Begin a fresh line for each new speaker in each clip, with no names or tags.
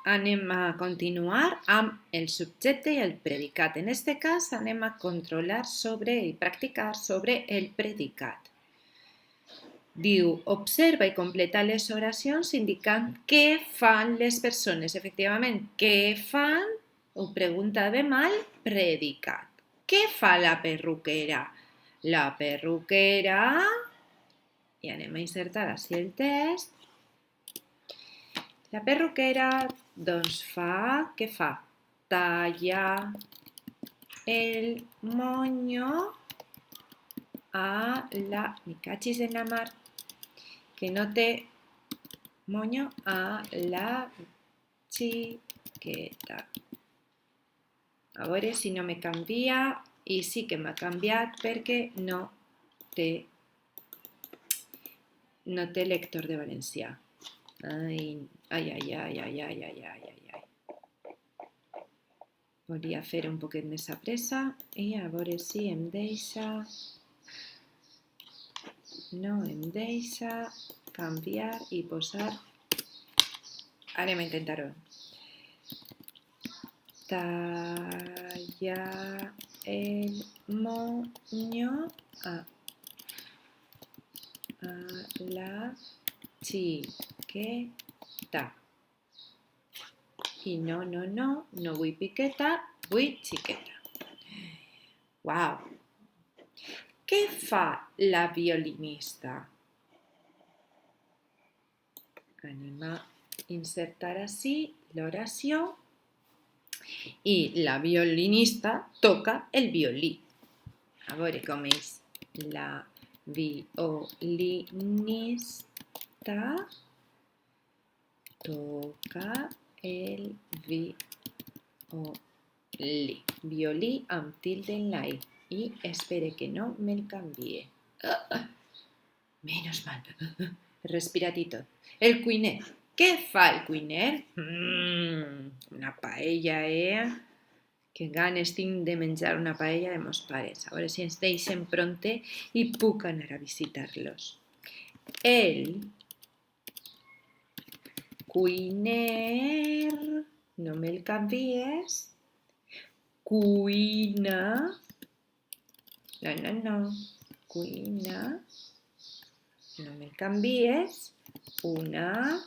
anem a continuar amb el subjecte i el predicat. En aquest cas anem a controlar sobre i practicar sobre el predicat. Diu, observa i completa les oracions indicant què fan les persones. Efectivament, què fan? Ho preguntàvem al predicat. Què fa la perruquera? La perruquera, i anem a insertar així el text, la perruquera doncs què fa? Talla el moño a la... Me cachis en la mar, que no té moño a la chiqueta. A veure si no me canvia, i sí que m'ha canviat perquè no té lector de valencià. Ai. Volia fer un poquet més a pressa i a veure si em deixa... No em deixa canviar i posar... Anem a intentar-ho. Talla el moño a la chiqueta. I no vull piqueta, vull xiqueta. Uau! Què fa la violinista? Anem a insertar així l'oració i la violinista toca el violí. A veure com és. La violinista toca el violí. Violí amb tilde en la i. I espere que no me'l canvie. Menos mal. Respirat i tot. El cuiner. Què fa el cuiner? Una paella, Que ganes tinc de menjar una paella de meus pares. A veure si ens deixen pronte i puc anar a visitar-los. El cuiner, no me'l canvies, cuina, no, cuina, no me'l canvies, una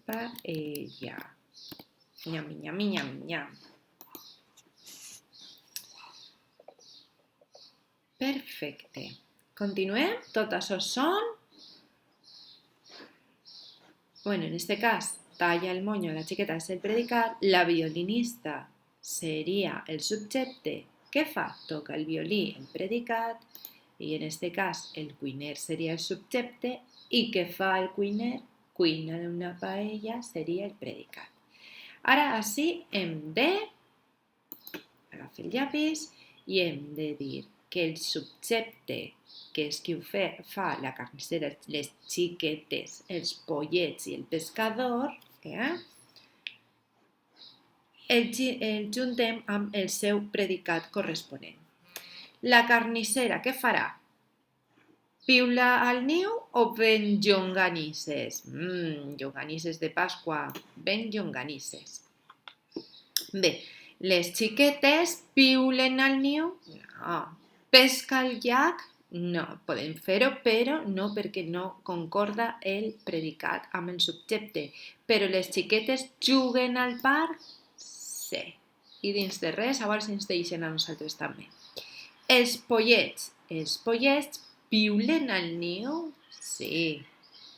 paella. Nyam, nyam, nyam, nyam. Perfecte. Continuem? Tot això són... Bueno, en este cas, talla el moño a la chiqueta és el predicat, la violinista seria el subjecte. Què fa? Toca el violí, el predicat, i en este cas el cuiner seria el subjecte, i què fa el cuiner? Cuina una paella seria el predicat. Ara, així hem de agafar el llapis i hem de dir que el subjecte, que és qui ho fa la carnissera, les xiquetes, els pollets i el pescador, el juntem amb el seu predicat corresponent. La carnissera, què farà? Piula al niu o ven llonganisses? Llonganisses de Pasqua, ven llonganisses. Bé, les xiquetes piulen al niu? No. Pesca al llac? No, podem fer-ho, però no perquè no concorda el predicat amb el subjecte. Però les xiquetes juguen al parc? Sí. I dins de res, a veure si ens deixen a nosaltres també. Els pollets piulen al niu? Sí.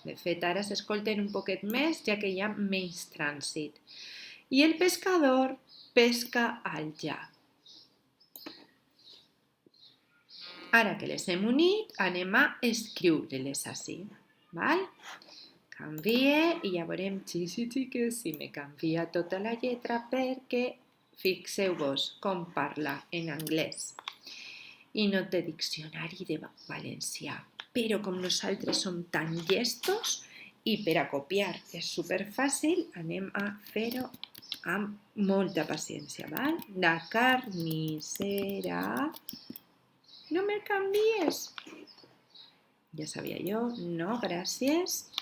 De fet, ara s'escolten un poquet més, ja que hi ha menys trànsit. I el pescador pesca al llac. Ara que les hem unit, anem a escriure-les així. Val? Canvie i ja veurem, xiques, si me canvia tota la lletra perquè fixeu-vos com parla en anglès. I no té diccionari de valencià. Però com nosaltres som tan llestos i per a copiar és superfàcil, anem a fer-ho amb molta paciència. Val? La carnissera... No me canvies. Ja sabia jo. No, gràcies.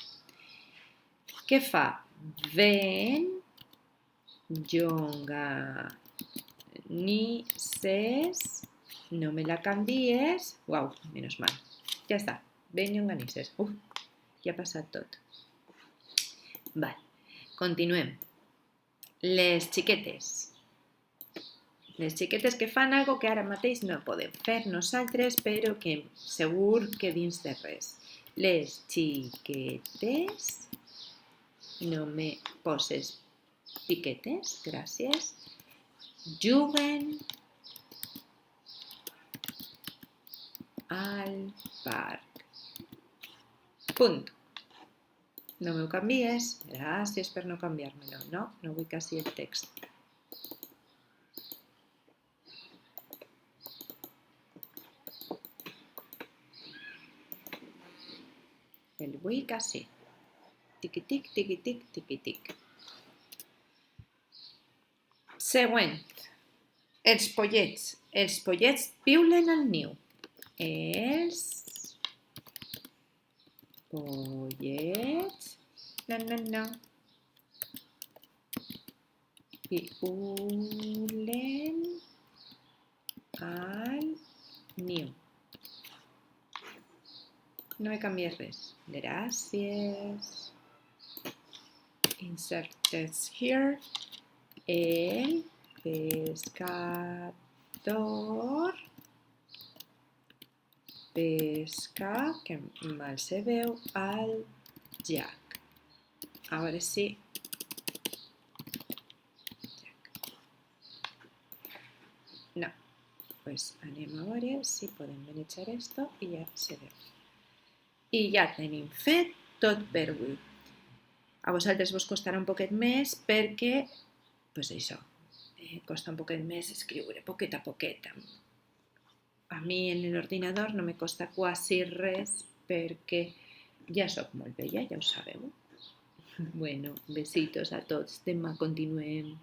Què fa? Ven Llonganises. No me la canvies. Uau, menos mal. Ja està. Ben llonganises. Ja ha passat tot. Vale, continuem. Les xiquetes. Les xiquetes que fan algo que ara mateix no podem fer nosaltres, però que segur que dins de res. Les xiquetes, no me poses piquetes, gràcies, juguen al parc. Punt. No m'ho canvies. Gràcies per no canviar-me-lo. No vull quasi el text. El vull quasi. Tiqui-tic, tiqui-tic, tiqui-tic. Següent. Els pollets. Els pollets piulen al niu. Els pollets no. Piulen al niu. No he canviat res. Gràcies. Insert text here. El pescador pesca, que mal se veu, al llac. Ahora sí. No. Pues anem a veure si podem manejar esto i ja se veu. I ja tenim fet tot per avui. A vosaltres vos costarà un poquet més perquè, pues això, costa un poquet més escriure, poquet a poquet. A mi en l'ordinador no me costa quasi res perquè ja sóc molt vella, ja ho sabeu. Bueno, besitos a tots, demà continuem.